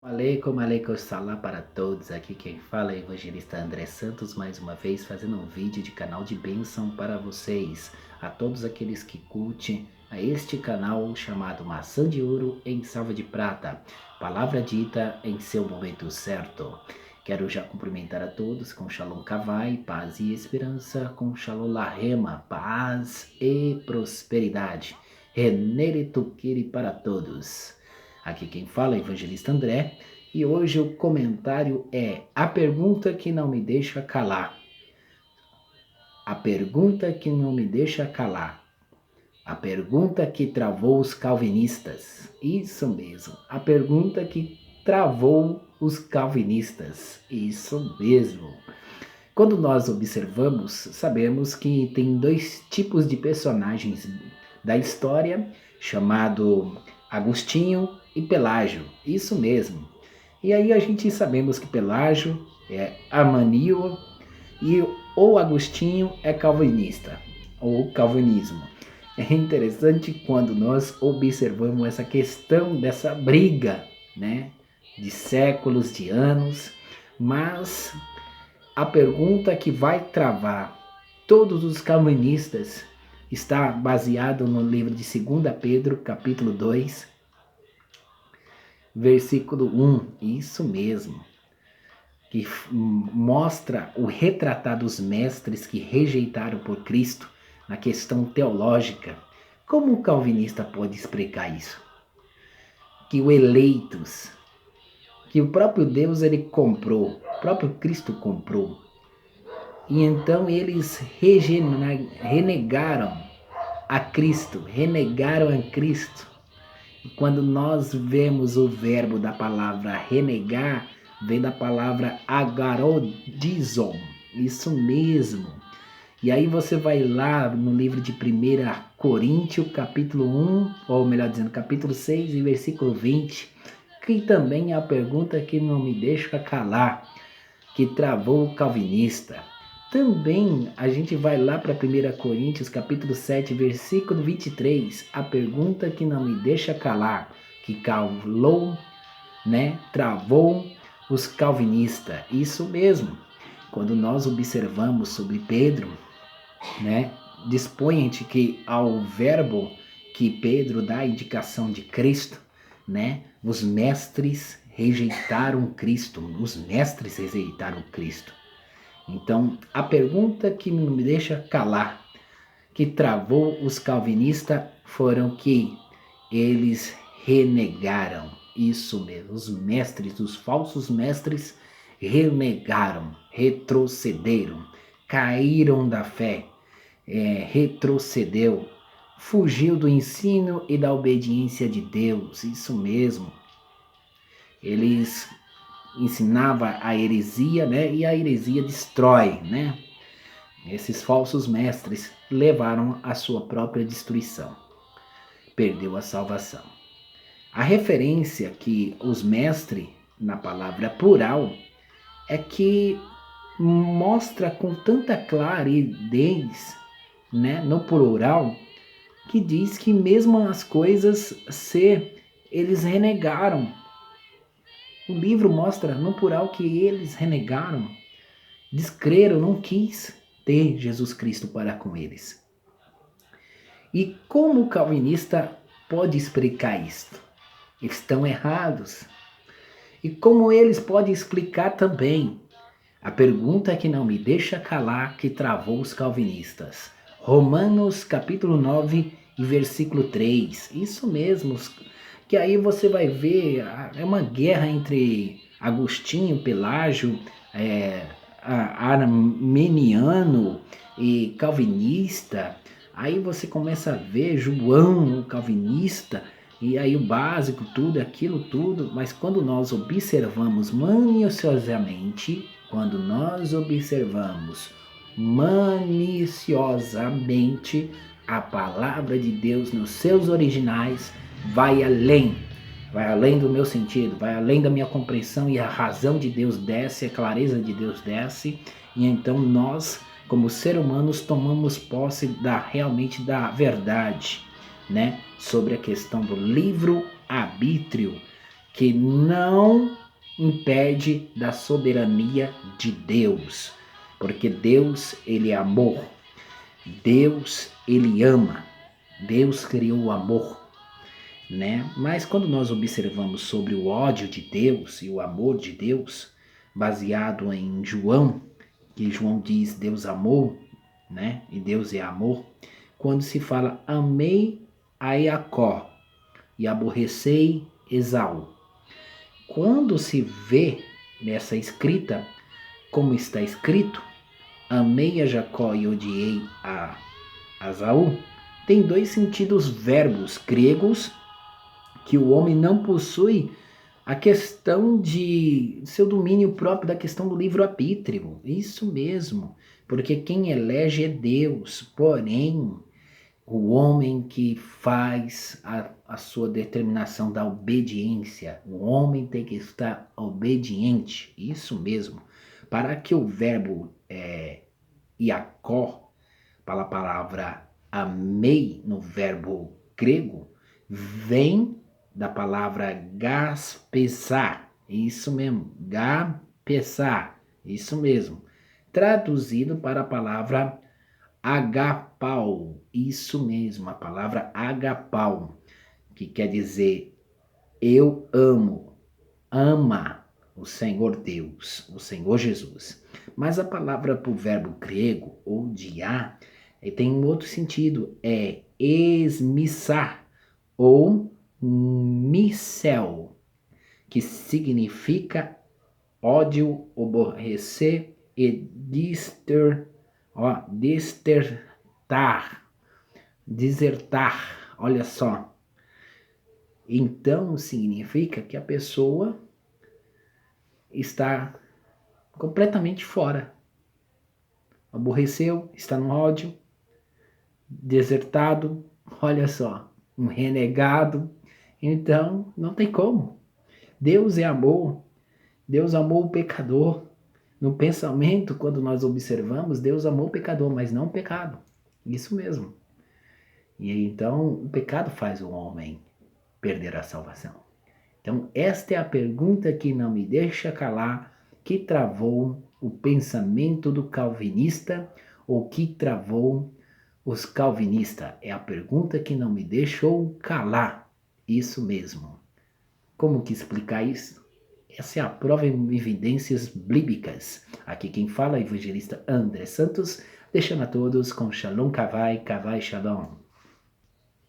Aleikum salam para todos. Aqui quem fala é o evangelista André Santos, mais uma vez fazendo um vídeo de canal de bênção para vocês, a todos aqueles que curtem a este canal chamado Maçã de Ouro em Salva de Prata, palavra dita em seu momento certo. Quero já cumprimentar a todos com Shalom Kavai, paz e esperança, com Shalom Lahema, paz e prosperidade. Renere Tukiri para todos. Aqui quem fala é o evangelista André e hoje o comentário é a pergunta que não me deixa calar. A pergunta que não me deixa calar. A pergunta que travou os calvinistas. Isso mesmo, a pergunta que travou os calvinistas. Isso mesmo. Quando nós observamos, sabemos que tem dois tipos de personagens da história, chamado Agostinho e Pelágio. Isso mesmo. E aí a gente sabemos que Pelágio é armânio e o Agostinho é calvinista, ou calvinismo. É interessante quando nós observamos essa questão dessa briga, né, de séculos, de anos, mas a pergunta que vai travar todos os calvinistas está baseado no livro de 2 Pedro, capítulo 2, versículo 1. Isso mesmo, que mostra o retratar dos mestres que rejeitaram por Cristo na questão teológica. Como o calvinista pode explicar isso? Que o eleitos, que o próprio Deus ele comprou, o próprio Cristo comprou. E então eles renegaram a Cristo, renegaram a Cristo. E quando nós vemos o verbo da palavra renegar, vem da palavra agarodizon, isso mesmo. E aí você vai lá no livro de 1 Coríntios, capítulo 1, ou melhor dizendo, capítulo 6 e versículo 20, que também é a pergunta que não me deixa calar, que travou o calvinista. Também a gente vai lá para 1 Coríntios, capítulo 7, versículo 23, a pergunta que não me deixa calar, que calou, né, travou os calvinistas. Isso mesmo. Quando nós observamos sobre Pedro, né, dispõe-te que ao verbo que Pedro dá a indicação de Cristo, né, os mestres rejeitaram Cristo, os mestres rejeitaram Cristo. Então, a pergunta que não me deixa calar, que travou os calvinistas, foram que eles renegaram. Isso mesmo, os mestres, os falsos mestres, renegaram, retrocederam, caíram da fé, retrocedeu, fugiu do ensino e da obediência de Deus. Isso mesmo. Eles ensinava a heresia, né? E a heresia destrói, né? Esses falsos mestres levaram a sua própria destruição. Perdeu a salvação. A referência que os mestres, na palavra plural, é que mostra com tanta clareza, né, no plural, que diz que mesmo as coisas eles renegaram. O livro mostra no plural que eles renegaram, descreram, não quis ter Jesus Cristo para com eles. E como o calvinista pode explicar isto? Eles estão errados. E como eles podem explicar também a pergunta que não me deixa calar, que travou os calvinistas. Romanos capítulo 9 e versículo 3. Isso mesmo, que aí você vai ver, é uma guerra entre Agostinho, Pelágio, armeniano e calvinista. Aí você começa a ver João, o calvinista, e aí o básico, tudo, aquilo tudo. Mas quando nós observamos maniciosamente a palavra de Deus nos seus originais, vai além do meu sentido, vai além da minha compreensão, e a razão de Deus desce, a clareza de Deus desce, e então nós, como seres humanos, tomamos posse realmente da verdade, né, sobre a questão do livre-arbítrio, que não impede da soberania de Deus, porque Deus, ele é amor. Deus, ele ama. Deus criou o amor, né? Mas quando nós observamos sobre o ódio de Deus e o amor de Deus, baseado em João, que João diz Deus amou, né? E Deus é amor. Quando se fala amei a Jacó e aborrecei Esaú. Quando se vê nessa escrita, como está escrito, amei a Jacó e odiei a Esaú, tem dois sentidos verbos gregos que o homem não possui a questão de seu domínio próprio da questão do livre-arbítrio. Isso mesmo, porque quem elege é Deus, porém o homem que faz a sua determinação da obediência, o homem tem que estar obediente, isso mesmo, para que o verbo Iacó, para a palavra amei no verbo grego, vem da palavra gaspesar, isso mesmo, gapesar, isso mesmo, traduzido para a palavra agapau, isso mesmo, a palavra agapau, que quer dizer eu amo, ama o Senhor Deus, o Senhor Jesus. Mas a palavra para o verbo grego, odiar, tem um outro sentido, é esmissar ou micel, que significa ódio, aborrecer e desertar, olha só. Então significa que a pessoa está completamente fora. Aborreceu, está no ódio, desertado, olha só, um renegado. Então não tem como. Deus é amor, Deus amou o pecador. No pensamento, quando nós observamos, Deus amou o pecador, mas não o pecado. Isso mesmo. E então o pecado faz o homem perder a salvação. Então esta é a pergunta que não me deixa calar, que travou o pensamento do calvinista, ou que travou os calvinistas. É a pergunta que não me deixou calar. Isso mesmo. Como que explicar isso? Essa é a prova em evidências bíblicas. Aqui quem fala é o evangelista André Santos, deixando a todos com Shalom Kavai, Kavai Shalom.